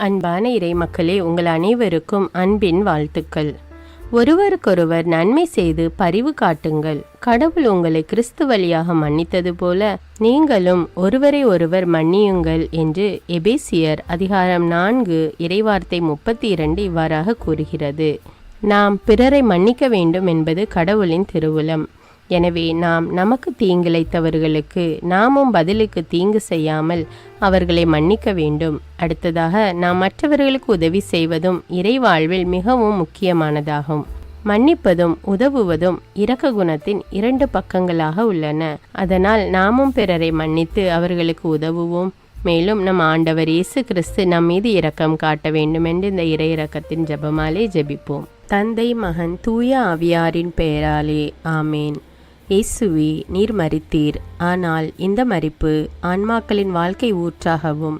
அன்பான இறை மக்களே, உங்கள் அனைவருக்கும் அன்பின் வாழ்த்துக்கள். ஒருவருக்கொருவர் நன்மை செய்து பரிவு காட்டுங்கள். கடவுள் உங்களை கிறிஸ்து வழியாக மன்னித்தது போல நீங்களும் ஒருவரை ஒருவர் மன்னியுங்கள் என்று எபேசியர் அதிகாரம் 4 இறைவார்த்தை 32 இவ்வாறாக கூறுகிறது. நாம் பிறரை மன்னிக்க வேண்டும் என்பது கடவுளின் திருவுளம். எனவே நாம் நமக்கு தீங்கிழைத்தவர்களுக்கு நாமும் பதிலுக்கு தீங்கு செய்யாமல் அவர்களை மன்னிக்க வேண்டும். அடுத்ததாக நாம் மற்றவர்களுக்கு உதவி செய்வதும் இறை வாழ்வில் மிகவும் முக்கியமானதாகும். மன்னிப்பதும் உதவுவதும் இரக்க குணத்தின் 2 பக்கங்களாக உள்ளன. அதனால் நாமும் பிறரை மன்னித்து அவர்களுக்கு உதவுவோம். மேலும் நம் ஆண்டவர் இயேசு கிறிஸ்து நம் மீது இரக்கம் காட்ட வேண்டும் என்று இந்த இறை இரக்கத்தின் ஜெபமாலே ஜெபிப்போம். தந்தை, மகன், தூய ஆவியாரின் பெயராலே ஆமேன். இயேசுவே, நீர் மரித்தீர். ஆனால் இந்த மரிப்பு ஆன்மாக்களின் வாழ்க்கை ஊற்றாகவும்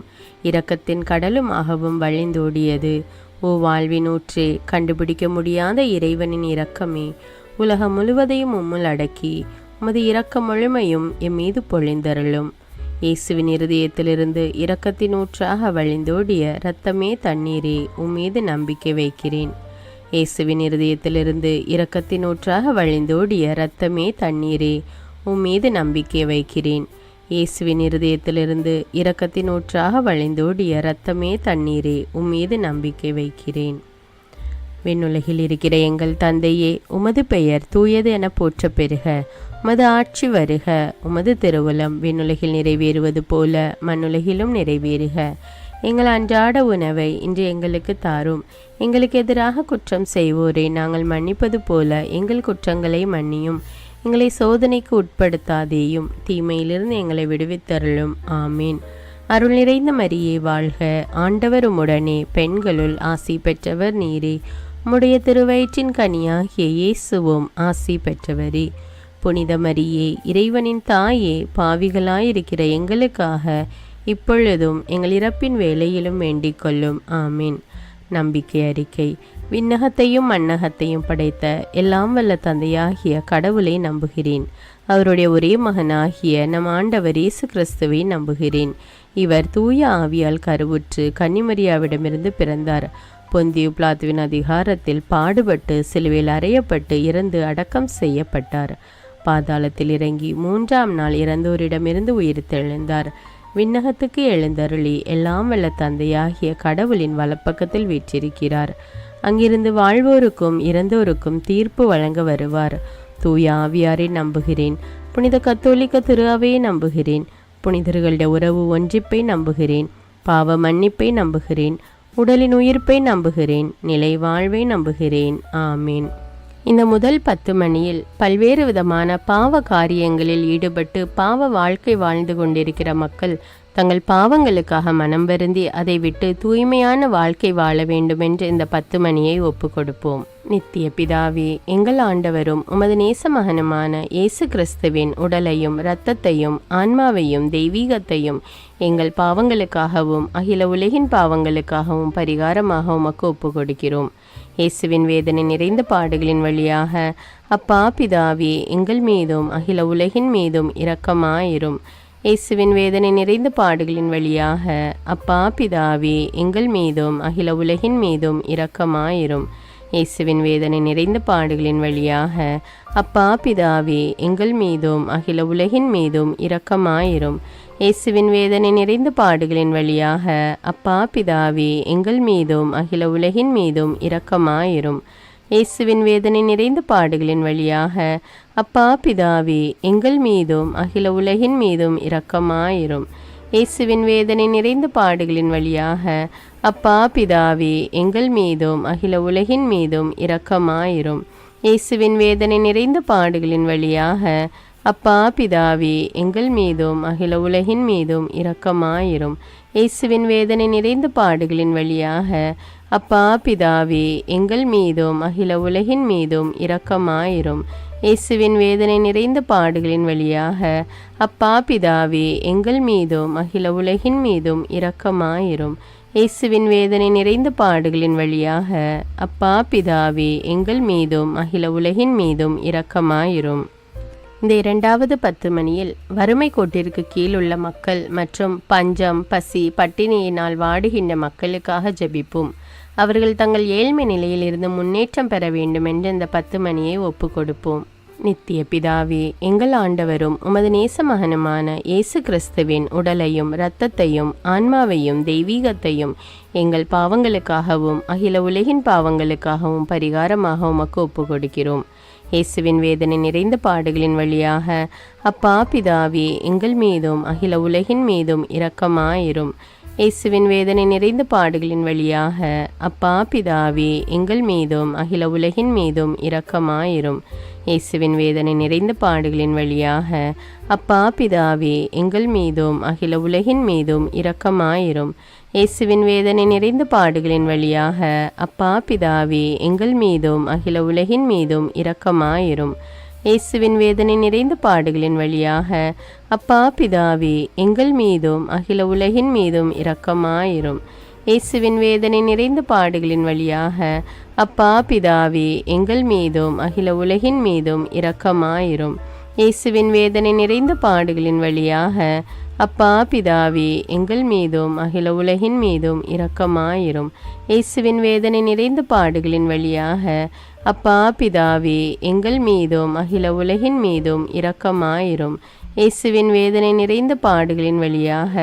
இரக்கத்தின் கடலுமாகவும் வழிந்தோடியது. ஓ வாழ்வின் ஊற்றே, கண்டுபிடிக்க முடியாத இறைவனின் இரக்கமே, உலகம் முழுவதையும் உம்முள் அடக்கி உமது இரக்க முழுமையும் எம்மீது பொழிந்தருளும். இயேசுவின் இருதயத்திலிருந்து இரக்கத்தின் ஊற்றாக வழிந்தோடிய இரத்தமே தண்ணீரே, உம்மீது நம்பிக்கை வைக்கிறேன். இயேசுவின் இருதயத்திலிருந்து இரக்கத்தின் ஊற்றாக வழிந்தோடிய இரத்தமே தண்ணீரே, உம்மீது நம்பிக்கை வைக்கிறேன். இயேசுவின் இருதயத்திலிருந்து இரக்கத்தின் ஊற்றாக வழிந்தோடிய இரத்தமே தண்ணீரே, உம்மீது நம்பிக்கை வைக்கிறேன். விண்ணுலகில் இருக்கிற எங்கள் தந்தையே, உமது பெயர் தூயது என போற்ற பெறுக. உமது ஆட்சி வருக. உமது திருவுளம் விண்ணுலகில் நிறைவேறுவது போல மண்ணுலகிலும் நிறைவேறுக. எங்கள் அன்றாட உணவை இன்று எங்களுக்கு தாரும். எங்களுக்கு எதிராக குற்றம் செய்வோரை நாங்கள் மன்னிப்பது போல எங்கள் குற்றங்களை மன்னியும். எங்களை சோதனைக்கு உட்படுத்தாதேயும், தீமையிலிருந்து எங்களை விடுவித்தருளும். ஆமீன். அருள் நிறைந்த மரியே வாழ்க. ஆண்டவர் உம்முடனே, பெண்களுள் ஆசி பெற்றவர் நீரே. உம்முடைய திருவயிற்றின் கனியாகிய இயேசுவும் ஆசி பெற்றவரே. புனித மரியே, இறைவனின் தாயே, பாவிகளாயிருக்கிற எங்களுக்காக இப்பொழுதும் எங்கள் இறப்பின் வேளையிலும் வேண்டிக் கொள்ளும். ஆமீன். நம்பிக்கை அறிக்கை. விண்ணகத்தையும் மண்ணகத்தையும் படைத்த எல்லாம் வல்ல தந்தையாகிய கடவுளை நம்புகிறேன். அவருடைய ஒரே மகனாகிய நம் ஆண்டவர் இயேசு கிறிஸ்துவை நம்புகிறேன். இவர் தூய ஆவியால் கருவுற்று கன்னிமரியாவிடமிருந்து பிறந்தார். பொந்தியு பிலாத்துவின் அதிகாரத்தில் பாடுபட்டு சிலுவையில் அறையப்பட்டு இறந்து அடக்கம் செய்யப்பட்டார். பாதாளத்தில் இறங்கி 3ஆம் நாள் இறந்தோரிடமிருந்து உயிர்த்தெழுந்தார். விண்ணகத்துக்கு எழுந்தருளி எல்லாம் வல்ல தந்தையாகிய கடவுளின் வலப்பக்கத்தில் வீற்றிருக்கிறார். அங்கிருந்து வாழ்வோருக்கும் இறந்தோருக்கும் தீர்ப்பு வழங்க வருவார். தூய ஆவியாரை நம்புகிறேன். புனித கத்தோலிக்க திரு அவையை நம்புகிறேன். புனிதர்களுடைய உறவு ஒன்றிப்பை நம்புகிறேன். பாவ மன்னிப்பை நம்புகிறேன். உடலின் உயிர்ப்பை நம்புகிறேன். நிலை வாழ்வை நம்புகிறேன். ஆமீன். இந்த முதல் 10 மணியில் பல்வேறு விதமான பாவ காரியங்களில் ஈடுபட்டு பாவ வாழ்க்கை வாழ்ந்து கொண்டிருக்கிற மக்கள் தங்கள் பாவங்களுக்காக மனம் வருந்தி அதை விட்டு தூய்மையான வாழ்க்கை வாழ வேண்டுமென்று இந்த 10 மணியை ஒப்பு கொடுப்போம். நித்திய பிதாவே, எங்கள் ஆண்டவரும் உமது நேச மகனுமான இயேசு கிறிஸ்துவின் உடலையும் இரத்தத்தையும் ஆன்மாவையும் தெய்வீகத்தையும் எங்கள் பாவங்களுக்காகவும் அகில உலகின் பாவங்களுக்காகவும் பரிகாரமாக உமக்கு ஒப்பு கொடுக்கிறோம். இயேசுவின் வேதனை நிறைந்த பாடுகளின் வழியாக அப்பா பிதாவே, எங்கள் மீதும் அகில உலகின் மீதும் இரக்கமாயிரும். இயேசுவின் வேதனை நிறைந்த பாடுகளின் வழியாக அப்பா பிதாவே, எங்கள் மீதும் அகில உலகின் மீதும் இரக்கமாயிரும். இயேசுவின் வேதனை நிறைந்த பாடுகளின் வழியாக அப்பா பிதாவே, எங்கள் மீதும் அகில உலகின் மீதும் இரக்கமாயிரும். இயேசுவின் வேதனை நிறைந்த பாடுகளின் வழியாக அப்பா பிதாவே, எங்கள் மீதும் அகில உலகின் மீதும் இரக்கமாயிரும். இயேசுவின் வேதனை நிறைந்த பாடுகளின் வழியாக அப்பா பிதாவே, எங்கள் மீதும் அகில உலகின் மீதும் இரக்கமாயிரும். இயேசுவின் வேதனை நிறைந்த பாடுகளின் வழியாக அப்பா பிதாவே, எங்கள் மீதும் அகில உலகின் மீதும் இரக்கமாயிரும். இயேசுவின் வேதனை நிறைந்த பாடுகளின் வழியாக அப்பா பிதாவே, எங்கள் மீதும் அகில உலகின் மீதும் இரக்கமாயிரும். இயேசுவின் வேதனை நிறைந்த பாடுகளின் வழியாக அப்பா பிதாவே, எங்கள் மீதும் அகில உலகின் மீதும் இரக்கமாயிரும். இயேசுவின் வேதனை நிறைந்த பாடுகளின் வழியாக அப்பா பிதாவே, எங்கள் மீதும் அகில உலகின் மீதும் இரக்கமாயிரும். இயேசுவின் வேதனை நிறைந்த பாடுகளின் வழியாக அப்பா பிதாவே, எங்கள் மீதும் அகில உலகின் மீதும் இரக்கமாயிரும். இந்த இரண்டாவது 10 மணியில் வறுமை கோட்டிற்கு கீழுள்ள மக்கள் மற்றும் பஞ்சம், பசி, பட்டினியினால் வாடுகின்ற மக்களுக்காக ஜெபிப்போம். அவர்கள் தங்கள் ஏழ்மை நிலையில் இருந்து முன்னேற்றம் பெற வேண்டும் என்று இந்த 10 மணியை ஒப்பு கொடுப்போம். நித்திய பிதாவே, எங்கள் ஆண்டவரும் உமது நேச மகனுமான இயேசு கிறிஸ்துவின் உடலையும் இரத்தத்தையும் ஆன்மாவையும் தெய்வீகத்தையும் எங்கள் பாவங்களுக்காகவும் அகில உலகின் பாவங்களுக்காகவும் பரிகாரமாக உமக்கு ஒப்பு கொடுக்கிறோம். இயேசுவின் வேதனை நிறைந்த பாடுகளின் வழியாக அப்பா பிதாவே, எங்கள் மீதும் அகில உலகின் மீதும் இரக்கமாயிரும். இயேசுவின் வேதனை நிறைந்த பாடுகளின் வழியாக அப்பா பிதாவே, எங்கள் மீதும் அகில உலகின் மீதும் இரக்கமாயிரும். இயேசுவின் வேதனை நிறைந்த பாடுகளின் வழியாக அப்பா பிதாவே, எங்கள் மீதும் அகில உலகின் மீதும் இரக்கமாயிரும். இயேசுவின் வேதனை நிறைந்த பாடுகளின் வழியாக அப்பா பிதாவே, எங்கள் மீதும் அகில உலகின் மீதும் இரக்கமாயிரும். இயேசுவின் வேதனை நிறைந்த பாடுகளின் வழியாக அப்பா பிதாவே, எங்கள் மீதும் அகில உலகின் மீதும் இரக்கமாயிரும். இயேசுவின் வேதனை நிறைந்த பாடுகளின் வழியாக அப்பா பிதாவே, எங்கள் மீதும் அகில உலகின் மீதும் இரக்கமாயிரும். இயேசுவின் வேதனை நிறைந்த பாடுகளின் வழியாக அப்பா பிதாவே, எங்கள் மீதும் அகில உலகின் மீதும் இரக்கமாயிரும். இயேசுவின் வேதனை நிறைந்த பாடுகளின் வழியாக அப்பா பிதாவே, எங்கள் மீதும் அகில உலகின் மீதும் இரக்கமாயிரும். இயேசுவின் வேதனை நிறைந்த பாடுகளின் வழியாக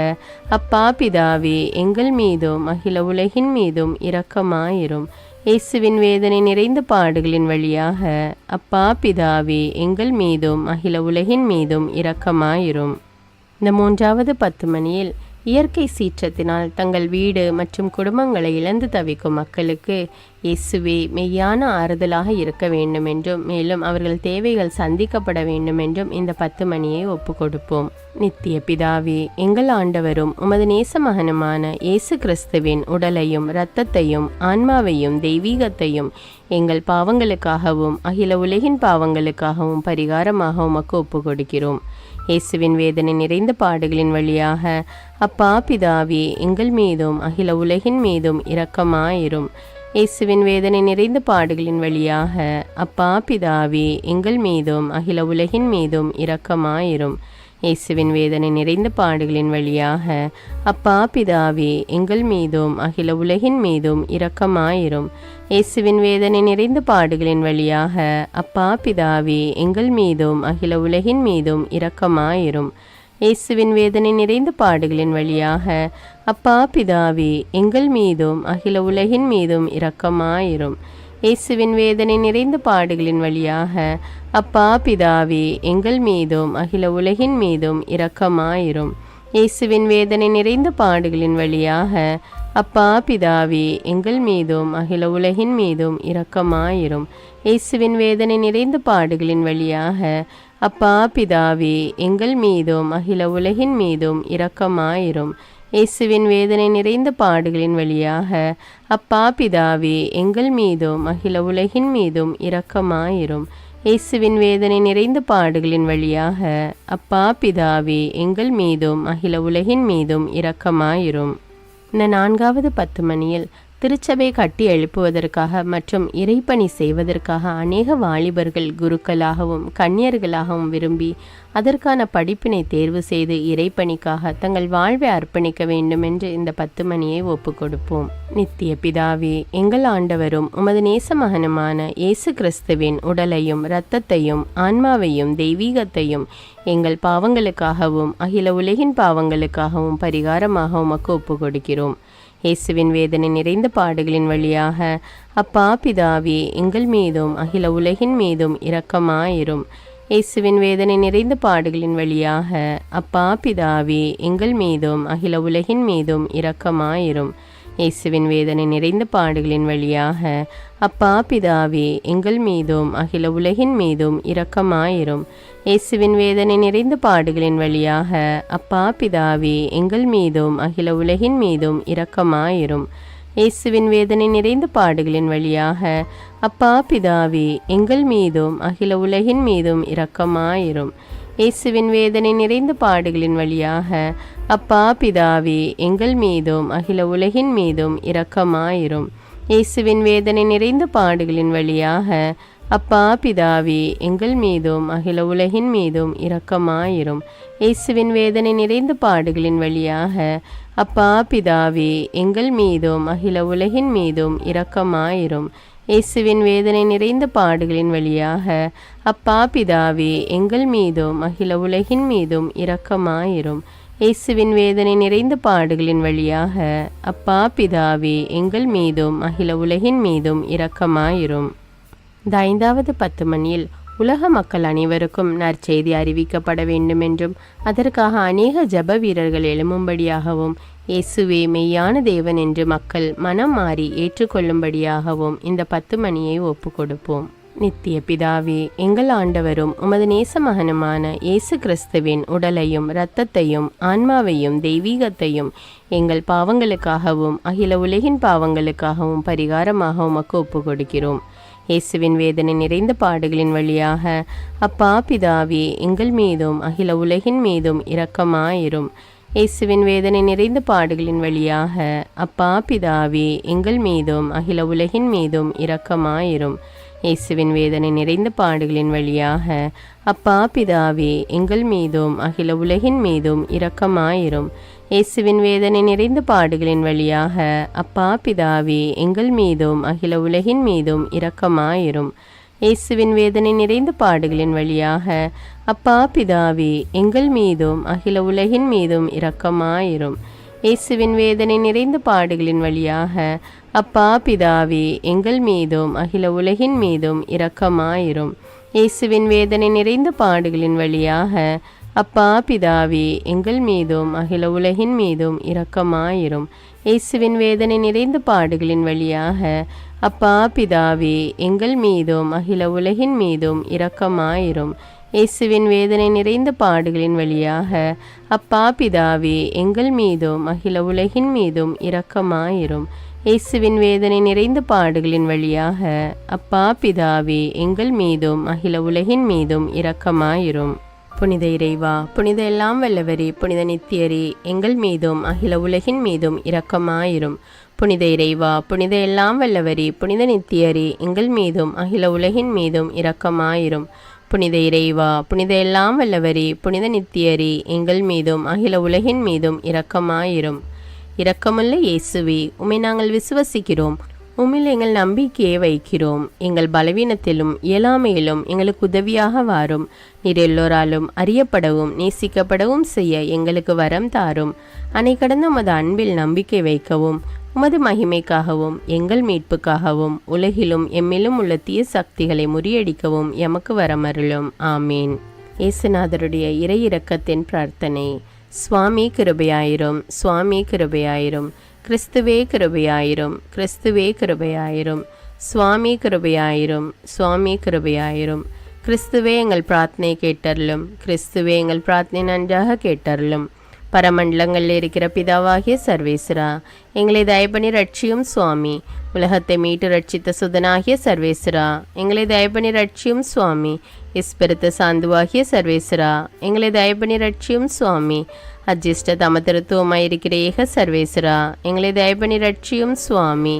அப்பா பிதாவே, எங்கள் மீதும் அகில உலகின் மீதும் இரக்கமாயிரும். இயேசுவின் வேதனை நிறைந்த பாடுகளின் வழியாக அப்பா பிதாவே, எங்கள் மீதும் அகில உலகின் மீதும் இரக்கமாயிரும். இந்த மூன்றாவது 10 மணியில் இயற்கை சீற்றத்தினால் தங்கள் வீடு மற்றும் குடும்பங்களை இழந்து தவிக்கும் மக்களுக்கு இயேசுவே மெய்யான ஆறுதலாக இருக்க வேண்டும் என்றும், மேலும் அவர்கள் தேவைகள் சந்திக்கப்பட வேண்டும் என்றும் இந்த 10 மணியை ஒப்பு கொடுப்போம். நித்திய பிதாவே, எங்கள் ஆண்டவரும் உமது நேச மகனுமான இயேசு கிறிஸ்துவின் உடலையும் இரத்தத்தையும் ஆன்மாவையும் தெய்வீகத்தையும் எங்கள் பாவங்களுக்காகவும் அகில உலகின் பாவங்களுக்காகவும் பரிகாரமாக உமக்கு ஒப்பு கொடுக்கிறோம். இயேசுவின் வேதனை நிறைந்த பாடுகளின் வழியாக அப்பா பிதாவே, எங்கள் மீதும் அகில உலகின் மீதும் இரக்கமாயிரும். இயேசுவின் வேதனை நிறைந்த பாடுகளின் வழியாக அப்பா பிதாவே, எங்கள் மீதும் அகில உலகின் மீதும் இரக்கமாயிரும். இயேசுவின் வேதனை நிறைந்த பாடுகளின் வழியாக அப்பா பிதாவே, எங்கள் மீதும் அகில உலகின் மீதும் இரக்கமாயிரும். இயேசுவின் வேதனை நிறைந்த பாடுகளின் வழியாக அப்பா பிதாவே, எங்கள் மீதும் அகில உலகின் மீதும் இரக்கமாயிரும். இயேசுவின் வேதனை நிறைந்த பாடுகளின் வழியாக அப்பா பிதாவே, எங்கள் மீதும் அகில உலகின் மீதும் இரக்கமாயிரும். இயேசுவின் வேதனை நிறைந்த பாடுகளின் வழியாக அப்பா பிதாவே, எங்கள் மீதும் அகில உலகின் மீதும் இரக்கமாயிரும். இயேசுவின் வேதனை நிறைந்த பாடுகளின் வழியாக அப்பா பிதாவே, எங்கள் மீதும் அகில உலகின் மீதும் இரக்கமாயிரும். இயேசுவின் வேதனை நிறைந்த பாடுகளின் வழியாக அப்பா பிதாவே, எங்கள் மீதும் அகில உலகின் மீதும் இரக்கமாயிரும். இயேசுவின் வேதனை நிறைந்த பாடுகளின் வழியாக அப்பா பிதாவே, எங்கள் மீதும் அகில உலகின் மீதும் இரக்கமாயிரும். இயேசுவின் வேதனை நிறைந்த பாடுகளின் வழியாக அப்பா பிதாவே, எங்கள் மீதும் அகில உலகின் மீதும் இரக்கமாயிரும். இந்த நான்காவது 10 மணியில் திருச்சபை கட்டி எழுப்புவதற்காக மற்றும் இறைப்பணி செய்வதற்காக அநேக வாலிபர்கள் குருக்களாகவும் கன்னியர்களாகவும் விரும்பி அதற்கான படிப்பினை தேர்வு செய்து இறைப்பணிக்காக தங்கள் வாழ்வை அர்ப்பணிக்க வேண்டும் என்று இந்த 10 மணியை ஒப்பு கொடுப்போம். நித்திய பிதாவே, எங்கள் ஆண்டவரும் உமது நேச மகனுமான இயேசு கிறிஸ்துவின் உடலையும் இரத்தத்தையும் ஆன்மாவையும் தெய்வீகத்தையும் எங்கள் பாவங்களுக்காகவும் அகில உலகின் பாவங்களுக்காகவும் பரிகாரமாக உமக்கு ஒப்பு கொடுக்கிறோம். இயேசுவின் வேதனை நிறைந்த பாடுகளின் வழியாக அப்பா பிதாவே, எங்கள் மீதும் அகில உலகின் மீதும் இரக்கமாயிரும். இயேசுவின் வேதனை நிறைந்த பாடுகளின் வழியாக அப்பா பிதாவே, எங்கள் மீதும் அகில உலகின் மீதும் இரக்கமாயிரும். இயேசுவின் வேதனை நிறைந்த பாடுகளின் வழியாக அப்பா பிதாவே, எங்கள் மீதும் அகில உலகின் மீதும் இரக்கமாயிரும். இயேசுவின் வேதனை நிறைந்த பாடுகளின் வழியாக அப்பா பிதாவே, எங்கள் மீதும் அகில உலகின் மீதும் இரக்கமாயிரும். இயேசுவின் வேதனை நிறைந்த பாடுகளின் வழியாக அப்பா பிதாவே, எங்கள் மீதும் அகில உலகின் மீதும் இரக்கமாயிரும். இயேசுவின் வேதனை நிறைந்த பாடுகளின் வழியாக அப்பா பிதாவே, எங்கள் மீதும் அகில உலகின் மீதும் இரக்கமாயிரும். இயேசுவின் வேதனை நிறைந்த பாடுகளின் வழியாக அப்பா பிதாவே, எங்கள் மீதும் அகில உலகின் மீதும் இரக்கமாயிரும். இயேசுவின் வேதனை நிறைந்த பாடுகளின் வழியாக அப்பா பிதாவே, எங்கள் மீதும் அகில உலகின் மீதும் இரக்கமாயிரும். இயேசுவின் வேதனை நிறைந்த பாடுகளின் வழியாக அப்பா பிதாவே, எங்கள் மீதும் அகில உலகின் மீதும் இரக்கமாயிரும். இயேசுவின் வேதனை நிறைந்த பாடுகளின் வழியாக அப்பா பிதாவே, எங்கள் மீதும் அகில உலகின் மீதும் இரக்கமாயிரும். இந்த 5வது 10 மணியில் உலக மக்கள் அனைவருக்கும் நற்செய்தி அறிவிக்கப்பட வேண்டுமென்றும் அதற்காக அநேக ஜெப வீரர்கள் எழும்பும்படியாகவும் இயேசுவே மெய்யான தேவன் என்று மக்கள் மனம் மாறி ஏற்றுக்கொள்ளும்படியாகவும் இந்த 10 மணியை ஒப்பு கொடுப்போம். நித்திய பிதாவே, எங்கள் ஆண்டவரும் உமது நேச மகனுமான இயேசு கிறிஸ்துவின் உடலையும் இரத்தத்தையும் ஆன்மாவையும் தெய்வீகத்தையும் எங்கள் பாவங்களுக்காகவும் அகில உலகின் பாவங்களுக்காகவும் பரிகாரமாக உமக்கு ஒப்பு கொடுக்கிறோம். இயேசுவின் வேதனை நிறைந்த பாடுகளின் வழியாக அப்பா பிதாவே, எங்கள் மீதும் அகில உலகின் மீதும் இரக்கமாயிரும். இயேசுவின் வேதனை நிறைந்த பாடுகளின் வழியாக அப்பா பிதாவே, எங்கள் மீதும் அகில உலகின் மீதும் இரக்கமாயிரும். இயேசுவின் வேதனை நிறைந்த பாடுகளின் வழியாக அப்பா பிதாவே, எங்கள் மீதும் அகில உலகின் மீதும் இரக்கமாயிரும். இயேசுவின் வேதனை நிறைந்த பாடுகளின் வழியாக அப்பா பிதாவே, எங்கள் மீதும் அகில உலகின் மீதும் இரக்கமாயிரும். இயேசுவின் வேதனை நிறைந்த பாடுகளின் வழியாக அப்பா பிதாவே, எங்கள் மீதும் அகில உலகின் மீதும் இரக்கமாயிரும். இயேசுவின் வேதனை நிறைந்த பாடுகளின் வழியாக அப்பா பிதாவே, எங்கள் மீதும் அகில உலகின் மீதும் இரக்கமாயிரும். இயேசுவின் வேதனை நிறைந்த பாடுகளின் வழியாக அப்பா பிதாவே, எங்கள் மீதும் அகில உலகின் மீதும் இரக்கமாயிரும். இயேசுவின் வேதனை நிறைந்த பாடுகளின் வழியாக அப்பா பிதாவே, எங்கள் மீதும் அகில உலகின் மீதும் இரக்கமாயிரும். இயேசுவின் வேதனை நிறைந்த பாடுகளின் வழியாக அப்பா பிதாவே, எங்கள் மீதும் அகில உலகின் மீதும் இரக்கமாயிரும். இயேசுவின் வேதனை நிறைந்த பாடுகளின் வழியாக அப்பா பிதாவே, எங்கள் மீதும் அகில உலகின் மீதும் இரக்கமாயிரும். புனித இறைவா, புனித எல்லாம் வல்லவரே, புனித நித்தியரே, எங்கள் மீதும் அகில உலகின் மீதும் இரக்கமாயிரும். புனித இறைவா, புனித எல்லாம் வல்லவரே, புனித நித்தியரே, எங்கள் மீதும் அகில உலகின் மீதும் இரக்கமாயிரும். புனித இறைவா, புனித எல்லாம் வல்லவரே, புனித நித்தியரே, எங்கள் மீதும் அகில உலகின் மீதும் இரக்கமாயிரும். இரக்கமுள்ள இயேசுவே, உம்மை நாங்கள் விசுவசிக்கிறோம். உம்மில் எங்கள் நம்பிக்கையை வைக்கிறோம். எங்கள் பலவீனத்திலும் இயலாமையிலும் எங்களுக்கு உதவியாக வாரும். நீர் எல்லோராலும் அறியப்படவும் நேசிக்கப்படவும் செய்ய எங்களுக்கு வரம் தாரும். அணை கடந்த உமது அன்பில் நம்பிக்கை வைக்கவும், உமது மகிமைக்காகவும் எங்கள் மீட்புக்காகவும் உலகிலும் எம்மிலும் உள்ள தீய சக்திகளை முறியடிக்கவும் எமக்கு வரமருளும். ஆமீன். இயேசுநாதருடைய இறை இரக்கத்தின் பிரார்த்தனை. சுவாமி கிருபையாயிரும், சுவாமி கிருபையாயிரும். கிறிஸ்துவே கிருபையாயிரும், கிறிஸ்துவே கிருபையாயிரும். சுவாமி கிருபையாயிரும், சுவாமி கிருபையாயிரும். கிறிஸ்துவே எங்கள் பிரார்த்தனை கேட்டருளும், கிறிஸ்துவே எங்கள் பிரார்த்தனை நன்றாக கேட்டருளும். பரமண்டலங்களில் இருக்கிற பிதாவாகிய சர்வேஸ்வரா, எங்களை தயபணி ரட்சியும் சுவாமி. உலகத்தை மீட்டு ரட்சித்த சுதனாகிய சர்வேஸ்வரா, எங்களை தயபணி ரட்சியும் சுவாமி. இஸ்பிரித்து சாந்துவாகிய சர்வேஸ்வரா, எங்களை தயபணி ரட்சியும் சுவாமி. அஜிஷ்ட தமதிருத்துவமாயிருக்கிற ஏக சர்வேஸ்வரா, எங்களை தயபணி ரட்சியும் சுவாமி.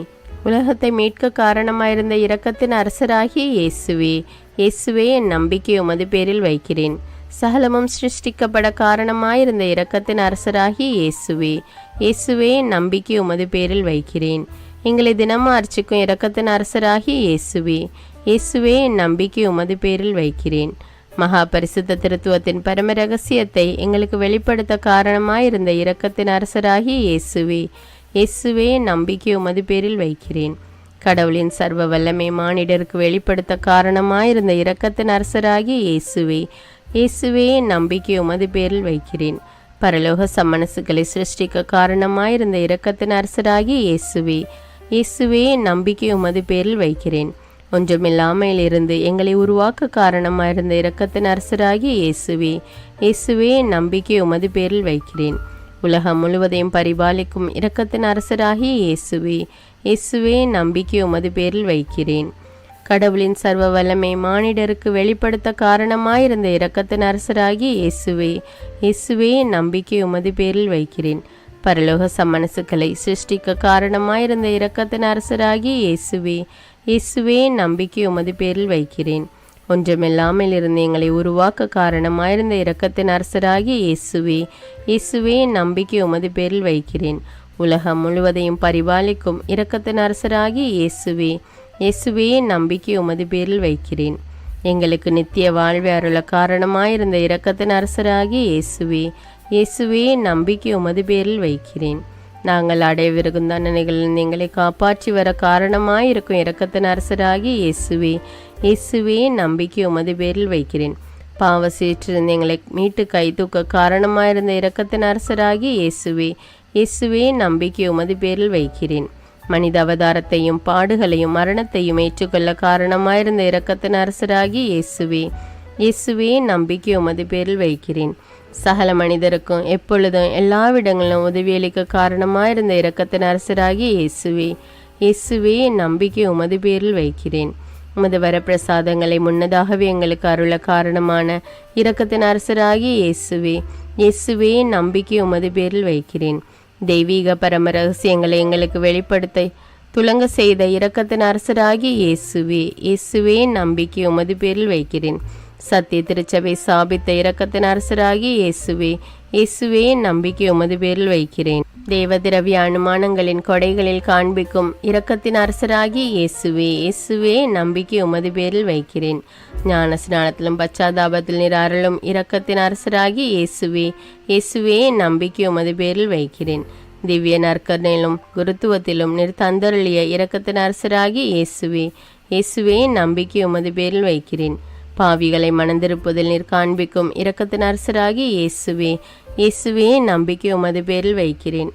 உலகத்தை மீட்க காரணமாயிருந்த இரக்கத்தின் அரசராகிய இயேசுவே, இயேசுவே என் நம்பிக்கை உமது பேரில் வைக்கிறேன். சகலமும் சிருஷ்டிக்கப்பட காரணமாயிருந்த இரக்கத்தின் அரசராகிய இயேசுவே, இயேசுவே என் நம்பிக்கை உமது பேரில் வைக்கிறேன். எங்களை தினமும் அர்ச்சிக்கும் இரக்கத்தின் அரசராகிய இயேசுவே, இயேசுவே என் நம்பிக்கை உமது பேரில் வைக்கிறேன். மகா பரிசுத்த திருத்துவத்தின் பரம ரகசியத்தை எங்களுக்கு வெளிப்படுத்த காரணமாயிருந்த இரக்கத்தின் அரசராகிய இயேசுவே, இயேசுவே என் நம்பிக்கை உமது பேரில் வைக்கிறேன். கடவுளின் சர்வ வல்லமை மானிடருக்கு வெளிப்படுத்த காரணமாயிருந்த இரக்கத்தின் அரசராகிய இயேசுவே, இயேசுவே என் நம்பிக்கை உமது பேரில் வைக்கிறேன். பரலோக சம்மனசுகளை சிருஷ்டிக்க காரணமாயிருந்த இரக்கத்தின் அரசராகிய இயேசுவே, இயேசுவே என் நம்பிக்கை உமது பேரில் வைக்கிறேன். ஒன்றுமில்லாமையிலிருந்து எங்களை உருவாக்க காரணமாயிருந்த இரக்கத்தின் அரசராகிய இயேசுவே, இயேசுவே என் நம்பிக்கை உமது பேரில் வைக்கிறேன். உலகம் முழுவதையும் பரிபாலிக்கும் இரக்கத்தின் அரசராகிய இயேசுவே, இயேசுவே என் நம்பிக்கை உமது பேரில் வைக்கிறேன். கடவுளின் சர்வ வல்லமை மானிடருக்கு வெளிப்படுத்த காரணமாயிருந்த இரக்கத்தின் அரசராகிய இயேசுவே, இயேசுவே என் நம்பிக்கை உமது பேரில் வைக்கிறேன். பரலோக சம்மனசுக்களை சிருஷ்டிக்க காரணமாயிருந்த இரக்கத்தின் அரசராகிய இயேசுவே, இயேசுவே நம்பிக்கை உமது பேரில் வைக்கிறேன். ஒன்றுமில்லாமல் இருந்து எங்களை உருவாக்க காரணமாயிருந்த இரக்கத்தின் அரசராகிய இயேசுவே, இயேசுவே நம்பிக்கை உமது பேரில் வைக்கிறேன். உலகம் முழுவதையும் பரிபாலிக்கும் இரக்கத்தின் அரசராகிய இயேசுவே, இயேசுவே நம்பிக்கை உமது பேரில் வைக்கிறேன். எங்களுக்கு நித்திய வாழ்வை அருள காரணமாயிருந்த இரக்கத்தின் அரசராகிய இயேசுவே, இயேசுவே நம்பிக்கை உமது பேரில் வைக்கிறேன். நாங்கள் அடையவிருக்கும் தண்டனைகளில் எங்களை காப்பாற்றி வர காரணமாயிருக்கும் இரக்கத்தின் அரசராகிய இயேசுவே, இயேசுவே நம்பிக்கை உமது பேரில் வைக்கிறேன். பாவ சேற்றிருந்து எங்களை மீட்டு கை தூக்க காரணமாயிருந்த இரக்கத்தின் அரசராகிய இயேசுவே, இயேசுவே நம்பிக்கை உமது பேரில் வைக்கிறேன். மனித அவதாரத்தையும் பாடுகளையும் மரணத்தையும் ஏற்றுக்கொள்ள காரணமாயிருந்த இரக்கத்தின் அரசராகிய இயேசுவே, இயேசுவே நம்பிக்கை உமது பேரில் வைக்கிறேன். சகல மனிதருக்கும் எப்பொழுதும் எல்லாவிடங்களிலும் உதவியளிக்க காரணமாயிருந்த இரக்கத்தின் அரசராகிய இயேசுவே, இயேசுவே நம்பிக்கை உமது பேரில் வைக்கிறேன். உமது வரப்பிரசாதங்களை முன்னதாகவே எங்களுக்கு அருள காரணமான இரக்கத்தின் அரசராகிய இயேசுவே, இயேசுவே நம்பிக்கை உமது பேரில் வைக்கிறேன். தெய்வீக பரம ரகசியங்களை எங்களுக்கு வெளிப்படுத்த துலங்க செய்த இரக்கத்தின் அரசராகிய இயேசுவே, இயேசுவே நம்பிக்கை உமது பேரில் வைக்கிறேன். சத்திய திருச்சபை சாபித்த இரக்கத்தின் அரசராகிய இயேசுவே, இயேசுவே நம்பிக்கை உமது பேரில் வைக்கிறேன். தேவ திரவிய அனுமானங்களின் கொடைகளில் காண்பிக்கும் இரக்கத்தின் அரசராகிய இயேசுவே, இயேசுவே நம்பிக்கை உமது பேரில் வைக்கிறேன். ஞான ஸ்நானத்திலும் பச்சாதாபத்தில் நீர் அருளும் இரக்கத்தின் அரசராகிய இயேசுவே, இயேசுவே நம்பிக்கை உமது பேரில் வைக்கிறேன். திவ்ய நற்கரணையிலும் குருத்துவத்திலும் நீர் தந்தருளிய இரக்கத்தின் அரசராகிய இயேசுவே, இயேசுவே நம்பிக்கை உமது பேரில் வைக்கிறேன். பாவிகளை மணந்திருப்பதில் நீர் காண்பிக்கும் இரக்கத்தின் அரசராகிய இயேசுவே, இயேசுவே நம்பிக்கை உமது பேரில் வைக்கிறேன்.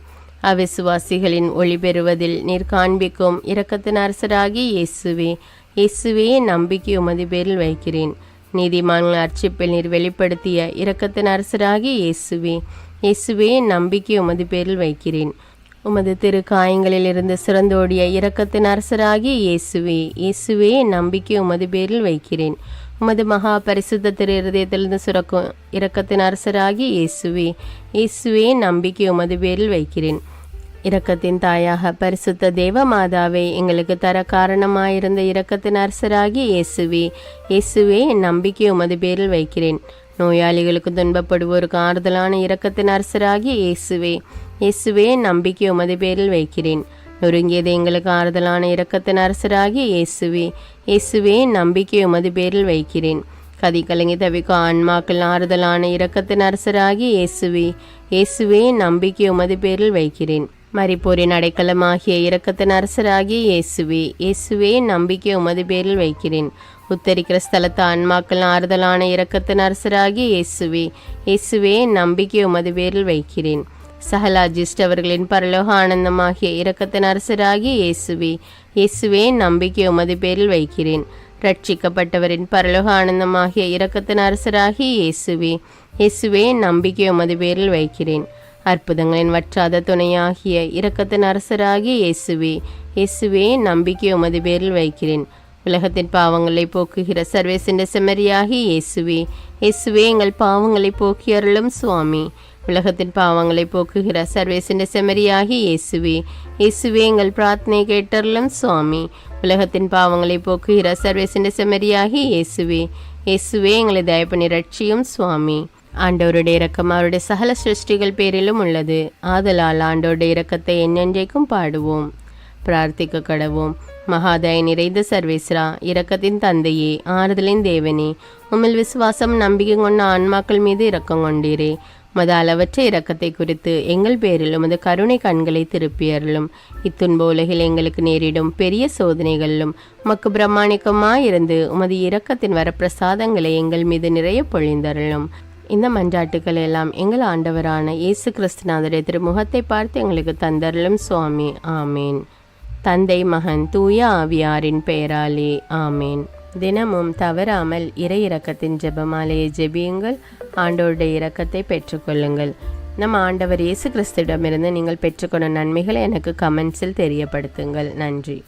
அவிசுவாசிகளின் ஒளி பெறுவதில் நீர் காண்பிக்கும் இரக்கத்தின் அரசராகிய இயேசுவே, இயேசுவே நம்பிக்கை உமது பேரில் வைக்கிறேன். நீதிமான்கள் அர்ச்சிப்பில் நீர் வெளிப்படுத்திய இரக்கத்தின் அரசராகிய இயேசுவே, இயேசுவே நம்பிக்கை உமது பேரில் வைக்கிறேன். உமது திரு காயங்களிலிருந்து சிறந்தோடிய இரக்கத்தின் அரசராகிய இயேசுவே, இயேசுவே நம்பிக்கை உமது பேரில் வைக்கிறேன். உமது மகா பரிசுத்த திரு இருதயத்திலிருந்து சுரக்கும் இரக்கத்தின் அரசராகிய இயேசுவே, இயேசுவே நம்பிக்கை உமது பேரில் வைக்கிறேன். இரக்கத்தின் தாயாக பரிசுத்த தேவ மாதாவை எங்களுக்கு தர காரணமாயிருந்த இரக்கத்தின் அரசராகிய இயேசுவே, இயேசுவே நம்பிக்கை உமது பேரில் வைக்கிறேன். நோயாளிகளுக்கு துன்பப்படுவோருக்கு ஆறுதலான இரக்கத்தின் அரசராகிய இயேசுவே, இயேசுவே நம்பிக்கை உமது பேரில் வைக்கிறேன். நொறுங்கியது எங்களுக்கு ஆறுதலான இரக்கத்தின் அரசராகிய இயேசுவே, இயேசுவே நம்பிக்கை உமது பேரில் வைக்கிறேன். கதி கலங்கி தவிக்கும் ஆன்மாக்கள் ஆறுதலான இரக்கத்தின் அரசராகிய இயேசுவே, இயேசுவே நம்பிக்கை உமது பேரில் வைக்கிறேன். மரிப்போரின் அடைக்கலமாகிய இரக்கத்தின் அரசராகிய இயேசுவே, இயேசுவே நம்பிக்கை உமது பேரில் வைக்கிறேன். உத்தரிக்கிற ஸ்தலத்து ஆன்மாக்கள் ஆறுதலான இரக்கத்தின் அரசராகிய இயேசுவே, இயேசுவே நம்பிக்கை உமது பேரில் வைக்கிறேன். சகல அஜிஷ்டவர்களின் பரலோக ஆனந்தமாகிய இரக்கத்தின் அரசராகிய இயேசுவே, இயேசுவே நம்பிக்கை உமது பேரில் வைக்கிறேன். ரட்சிக்கப்பட்டவரின் பரலோக ஆனந்தமாகிய இரக்கத்தின் அரசராகிய இயேசுவே, இயேசுவே நம்பிக்கை உமது பேரில் வைக்கிறேன். அற்புதங்களின் வற்றாத துணையாகிய இரக்கத்தின் அரசராகிய இயேசுவே, இயேசுவே நம்பிக்கை உமது பேரில் வைக்கிறேன். உலகத்தின் பாவங்களை போக்குகிற சர்வேசின் செம்மறியாகிய இயேசுவே, இயேசுவே எங்கள் பாவங்களை போக்கி அருளும் சுவாமி. உலகத்தின் பாவங்களை போக்குகிற சர்வேசின் செம்மறியாகிய இயேசுவே, இயேசுவே எங்கள் பிரார்த்தனை கேட்டருளும் சுவாமி. உலகத்தின் பாவங்களை போக்குகிற சர்வேசின் செம்மறியாகிய இயேசுவே, இயேசுவே எங்களை தயப்பணி ரட்சியும் சுவாமி. ஆண்டவருடைய இரக்கம் அவருடைய சகல சிருஷ்டிகள் பேரிலும் உள்ளது. ஆதலால் ஆண்டவருடைய இரக்கத்தை என்னென்றைக்கும் பாடுவோம். பிரார்த்திக்க கடவோம். மகாதய நிறைந்த சர்வேஸ்வரா, இரக்கத்தின் தந்தையே, ஆறுதலின் தேவனே, உம்மில் விசுவாசம் நம்பிக்கை கொண்ட ஆன்மாக்கள் மீது இரக்கம் கொண்டீரே. உமது அளவற்ற இரக்கத்தை குறித்து எங்கள் பேரில் உமது கருணை கண்களை திருப்பியருளும். இத்துன்ப உலகில் எங்களுக்கு நேரிடும் பெரிய சோதனைகளிலும் உமக்கு பிரமாணிக்கமாயிருந்து உமது இரக்கத்தின் வரப்பிரசாதங்களை எங்கள் மீது நிறைய பொழிந்தருளும். இந்த மன்றாட்டுக்கள் எல்லாம் எங்கள் ஆண்டவரான இயேசு கிறிஸ்துநாதருடைய திருமுகத்தை பார்த்து எங்களுக்கு தந்தருளும் சுவாமி. ஆமேன். தந்தை, மகன், தூய ஆவியாரின் பெயராலே ஆமேன். தினமும் தவறாமல் இறை இரக்கத்தின் ஜெபமாலையை ஜெபியுங்கள். ஆண்டவருடைய இரக்கத்தை பெற்றுக்கொள்ளுங்கள். நம் ஆண்டவர் இயேசு கிறிஸ்துவிடமிருந்து நீங்கள் பெற்றுக்கொண்ட நன்மைகளை எனக்கு கமெண்ட்ஸில் தெரியப்படுத்துங்கள். நன்றி.